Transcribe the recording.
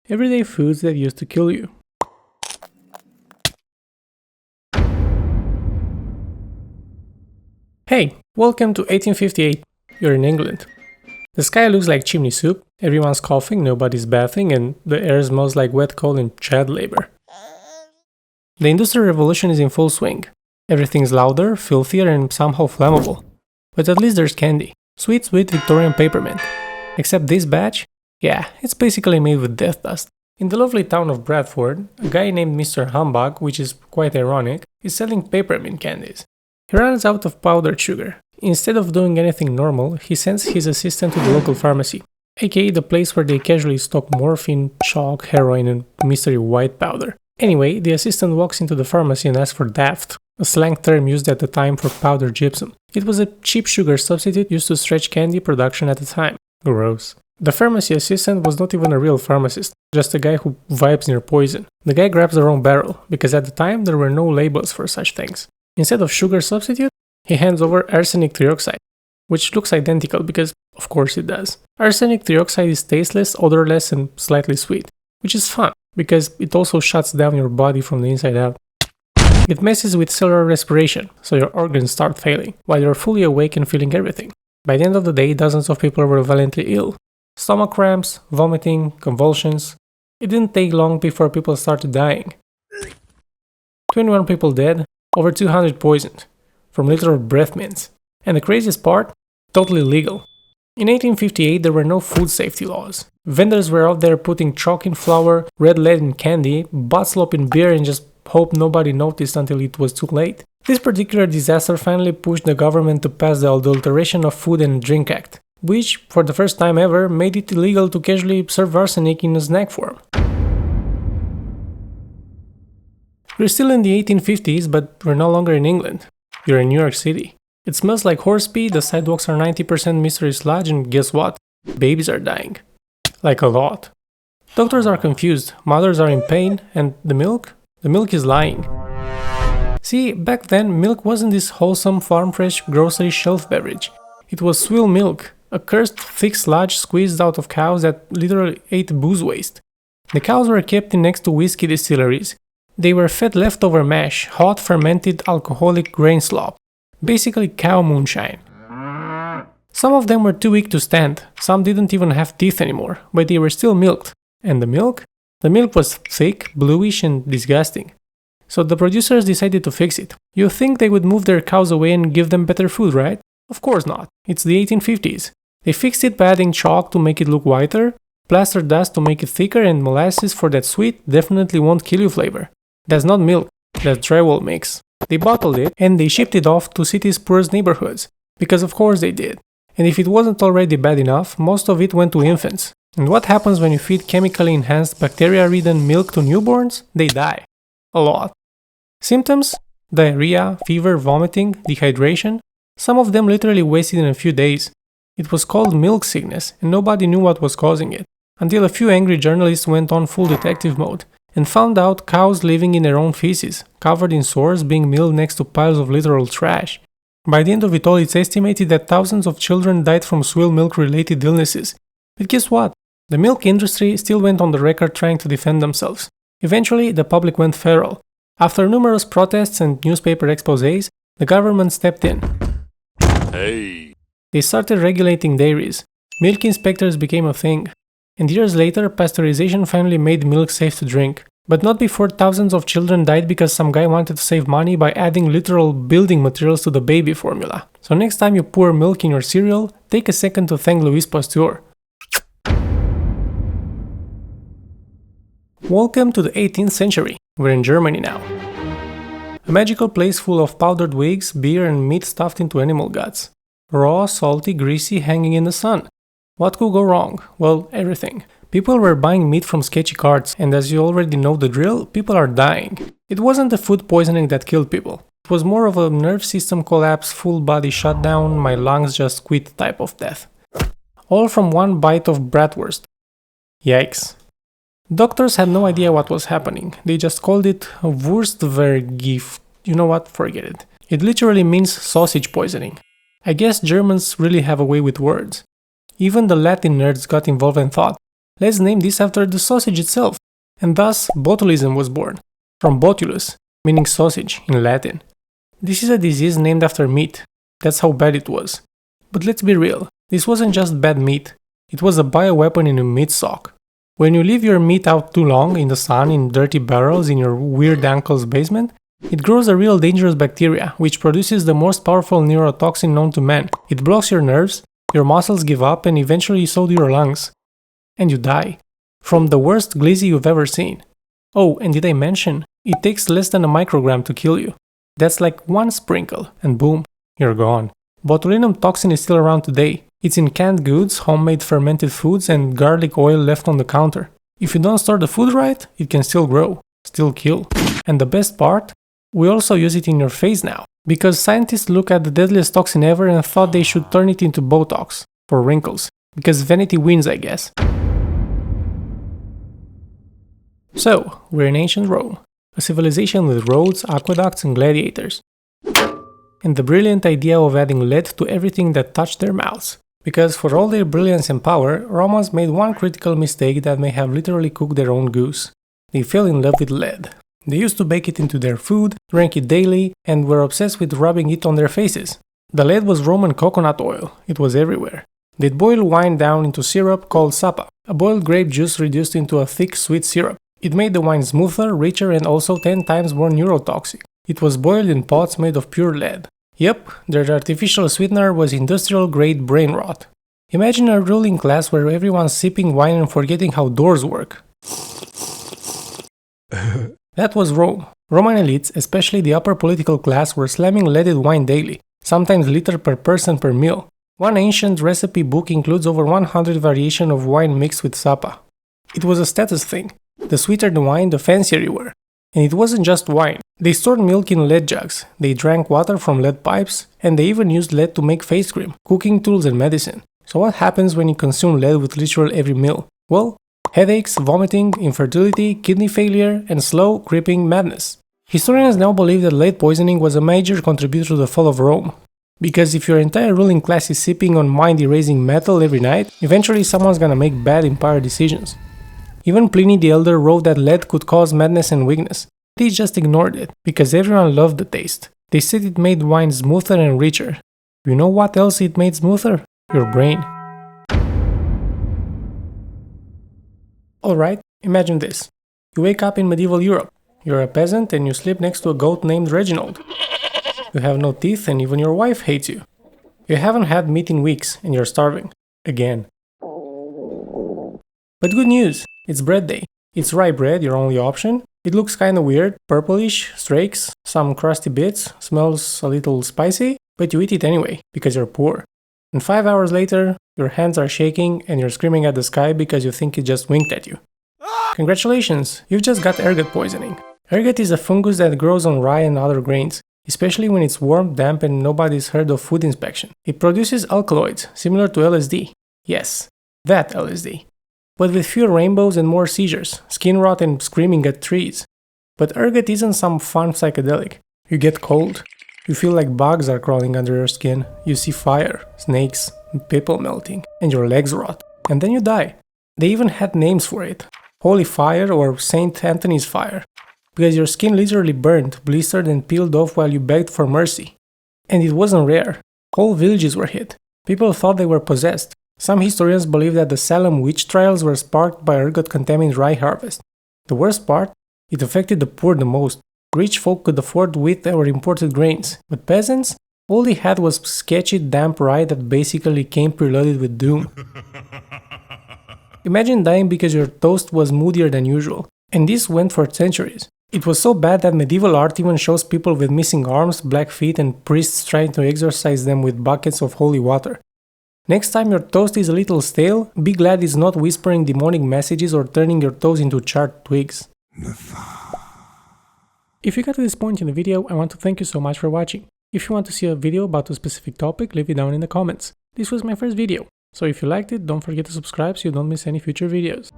Everyday foods that used to kill you. Hey, welcome to 1858. You're in England. The sky looks like chimney soup, everyone's coughing, nobody's bathing, and the air smells like wet coal and child labor. The Industrial Revolution is in full swing. Everything's louder, filthier, and somehow flammable. But at least there's candy. Sweet Victorian peppermint. Except this batch? Yeah, it's basically made with death dust. In the lovely town of Bradford, a guy named Mr. Humbug, which is quite ironic, is selling peppermint candies. He runs out of powdered sugar. Instead of doing anything normal, he sends his assistant to the local pharmacy, aka the place where they casually stock morphine, chalk, heroin, and mystery white powder. Anyway, the assistant walks into the pharmacy and asks for daft, a slang term used at the time for powdered gypsum. It was a cheap sugar substitute used to stretch candy production at the time. Gross. The pharmacy assistant was not even a real pharmacist, just a guy who vibes near poison. The guy grabs the wrong barrel, because at the time there were no labels for such things. Instead of sugar substitute, he hands over arsenic trioxide, which looks identical because, of course it does. Arsenic trioxide is tasteless, odorless, and slightly sweet, which is fun, because it also shuts down your body from the inside out. It messes with cellular respiration, so your organs start failing, while you're fully awake and feeling everything. By the end of the day, dozens of people were violently ill. Stomach cramps, vomiting, convulsions. It didn't take long before people started dying. 21 people dead, over 200 poisoned, from literal breath mints. And the craziest part? Totally legal. In 1858 there were no food safety laws. Vendors were out there putting chalk in flour, red lead in candy, butt slop in beer and just hope nobody noticed until it was too late. This particular disaster finally pushed the government to pass the Adulteration of Food and Drink Act, which, for the first time ever, made it illegal to casually serve arsenic in a snack form. We're still in the 1850s, but we're no longer in England. You're in New York City. It smells like horse pee, the sidewalks are 90% mystery sludge, and guess what? Babies are dying. Like a lot. Doctors are confused, mothers are in pain, and the milk? The milk is lying. See, back then, milk wasn't this wholesome, farm-fresh grocery shelf beverage. It was Swill Milk, a cursed thick sludge squeezed out of cows that literally ate booze waste. The cows were kept in next to whiskey distilleries. They were fed leftover mash, hot fermented alcoholic grain slop. Basically cow moonshine. Some of them were too weak to stand, some didn't even have teeth anymore, but they were still milked. And the milk? The milk was thick, bluish, and disgusting. So the producers decided to fix it. You think they would move their cows away and give them better food, right? Of course not. It's the 1850s. They fixed it by adding chalk to make it look whiter, plaster dust to make it thicker, and molasses for that sweet, definitely won't kill you flavor. That's not milk, that's drywall mix. They bottled it and they shipped it off to cities' poorest neighborhoods. Because of course they did. And if it wasn't already bad enough, most of it went to infants. And what happens when you feed chemically enhanced bacteria-ridden milk to newborns? They die. A lot. Symptoms? Diarrhea, fever, vomiting, dehydration. Some of them literally wasted in a few days. It was called milk sickness, and nobody knew what was causing it. Until a few angry journalists went on full detective mode, and found out cows living in their own feces, covered in sores, being milled next to piles of literal trash. By the end of it all, it's estimated that thousands of children died from swill milk-related illnesses. But guess what? The milk industry still went on the record trying to defend themselves. Eventually, the public went feral. After numerous protests and newspaper exposés, the government stepped in. Hey. They started regulating dairies. Milk inspectors became a thing. And years later, pasteurization finally made milk safe to drink. But not before thousands of children died because some guy wanted to save money by adding literal building materials to the baby formula. So next time you pour milk in your cereal, take a second to thank Louis Pasteur. Welcome to the 18th century. We're in Germany now. A magical place full of powdered wigs, beer and meat stuffed into animal guts. Raw, salty, greasy, hanging in the sun. What could go wrong? Well, everything. People were buying meat from sketchy carts, and as you already know the drill, people are dying. It wasn't the food poisoning that killed people. It was more of a nerve system collapse, full body shutdown, my lungs just quit type of death. All from one bite of bratwurst. Yikes. Doctors had no idea what was happening. They just called it Wurstvergift. You know what? Forget it. It literally means sausage poisoning. I guess Germans really have a way with words. Even the Latin nerds got involved and thought, Let's name this after the sausage itself. And thus, botulism was born, from botulus, meaning sausage in Latin. This is a disease named after meat. That's how bad it was. But let's be real, this wasn't just bad meat. It was a bioweapon in a meat sock. When you leave your meat out too long in the sun in dirty barrels in your weird uncle's basement, it grows a real dangerous bacteria, which produces the most powerful neurotoxin known to man. It blocks your nerves, your muscles give up, and eventually so do your lungs. And you die. From the worst glizzy you've ever seen. Oh, and did I mention, it takes less than a microgram to kill you. That's like one sprinkle, and boom, you're gone. Botulinum toxin is still around today. It's in canned goods, homemade fermented foods, and garlic oil left on the counter. If you don't store the food right, it can still grow, still kill. And the best part? We also use it in your face now. Because scientists look at the deadliest toxin ever and thought they should turn it into Botox, for wrinkles. Because vanity wins, I guess. So, we're in ancient Rome, a civilization with roads, aqueducts, and gladiators. And the brilliant idea of adding lead to everything that touched their mouths. Because for all their brilliance and power, Romans made one critical mistake that may have literally cooked their own goose. They fell in love with lead. They used to bake it into their food, drank it daily, and were obsessed with rubbing it on their faces. The lead was Roman coconut oil. It was everywhere. They'd boil wine down into syrup called sapa, a boiled grape juice reduced into a thick, sweet syrup. It made the wine smoother, richer, and also 10 times more neurotoxic. It was boiled in pots made of pure lead. Yep, their artificial sweetener was industrial-grade brain rot. Imagine a ruling class where everyone's sipping wine and forgetting how doors work. That was Rome. Roman elites, especially the upper political class, were slamming leaded wine daily, sometimes liter per person per meal. One ancient recipe book includes over 100 variations of wine mixed with sapa. It was a status thing. The sweeter the wine, the fancier you were. And it wasn't just wine. They stored milk in lead jugs, they drank water from lead pipes, and they even used lead to make face cream, cooking tools, and medicine. So what happens when you consume lead with literally every meal? Well, headaches, vomiting, infertility, kidney failure, and slow, creeping madness. Historians now believe that lead poisoning was a major contributor to the fall of Rome. Because if your entire ruling class is sipping on mind-erasing metal every night, eventually someone's gonna make bad empire decisions. Even Pliny the Elder wrote that lead could cause madness and weakness. They just ignored it, because everyone loved the taste. They said it made wine smoother and richer. You know what else it made smoother? Your brain. Alright, imagine this. You wake up in medieval Europe. You're a peasant and you sleep next to a goat named Reginald. You have no teeth and even your wife hates you. You haven't had meat in weeks and you're starving. Again. But good news! It's bread day. It's rye bread, your only option. It looks kinda weird, purplish, streaks, some crusty bits, smells a little spicy, but you eat it anyway, because you're poor. And 5 hours later, your hands are shaking and you're screaming at the sky because you think it just winked at you. Congratulations, you've just got ergot poisoning. Ergot is a fungus that grows on rye and other grains, especially when it's warm, damp, and nobody's heard of food inspection. It produces alkaloids, similar to LSD. Yes, that LSD. But with fewer rainbows and more seizures, skin rot and screaming at trees. But ergot isn't some fun psychedelic. You get cold. You feel like bugs are crawling under your skin. You see fire, snakes, and people melting, and your legs rot. And then you die. They even had names for it. Holy Fire or Saint Anthony's Fire. Because your skin literally burned, blistered, and peeled off while you begged for mercy. And it wasn't rare. Whole villages were hit. People thought they were possessed. Some historians believe that the Salem witch trials were sparked by ergot-contaminated rye harvest. The worst part? It affected the poor the most. Rich folk could afford wheat or imported grains, but peasants? All they had was sketchy, damp rye that basically came preloaded with doom. Imagine dying because your toast was moodier than usual. And this went for centuries. It was so bad that medieval art even shows people with missing arms, black feet, and priests trying to exorcise them with buckets of holy water. Next time your toast is a little stale, be glad it's not whispering demonic messages or turning your toes into charred twigs. If you got to this point in the video, I want to thank you so much for watching. If you want to see a video about a specific topic, leave it down in the comments. This was my first video, so if you liked it, don't forget to subscribe so you don't miss any future videos.